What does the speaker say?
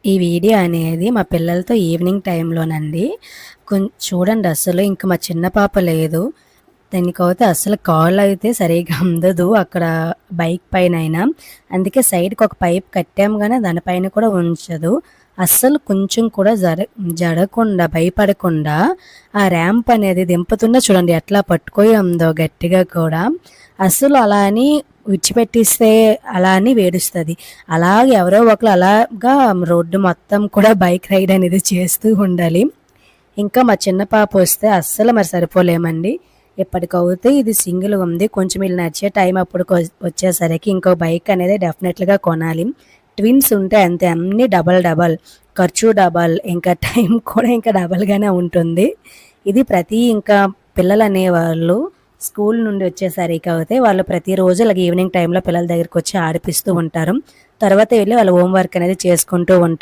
ఈ వీడియో అనేది మా పిల్లలతో ఈవినింగ్ టైంలోనండి. చూడండి, అసలు ఇంక మా చిన్న పాప లేదు. దానికైతే అస్సలు కాలయితే సరిగ్గా అందదు అక్కడ బైక్ పైనైనా. అందుకే సైడ్‌కి ఒక పైప్ కట్టాము గానీ దానిపైన కూడా ఉంచదు. అస్సలు కొంచెం కూడా జడకుండా, భయపడకుండా ఆ ర్యాంప్ అనేది దింపుతున్నా చూడండి ఎట్లా పట్టుకొని ఉందో గట్టిగా కూడా. అస్సలు అలా అని విడిచిపెట్టేస్తే అలా అని వేడుస్తది. అలాగే ఎవరో ఒకళ్ళు అలాగా రోడ్డు మొత్తం కూడా బైక్ రైడ్ అనేది చేస్తూ ఉండాలి. ఇంకా మా చిన్న పాప వస్తే అస్సలు మరి సరిపోలేమండి. ఎప్పటికవుతే ఇది సింగిల్‌గా ఉంది. కొంచెం వీళ్ళు నడిచే టైం అప్పుడుకి వచ్చేసరికి ఇంకో బైక్ అనేది డెఫినెట్‌గా కొనాలి. ట్విన్స్ ఉంటే అంతే, అన్నీ డబల్ డబల్. ఖర్చు డబల్, ఇంకా టైం కూడా ఇంకా డబల్‌గానే ఉంటుంది. ఇది ఇంకా పిల్లలనేవాళ్ళు స్కూల్ నుండి వచ్చేసరికి అయితే వాళ్ళు ప్రతిరోజు ఇలాగ ఈవినింగ్ టైంలో పిల్లల దగ్గరికి వచ్చి ఆడిపిస్తూ ఉంటారు. తర్వాత వెళ్ళి వాళ్ళ హోమ్ వర్క్ అనేది చేసుకుంటూ ఉంటారు.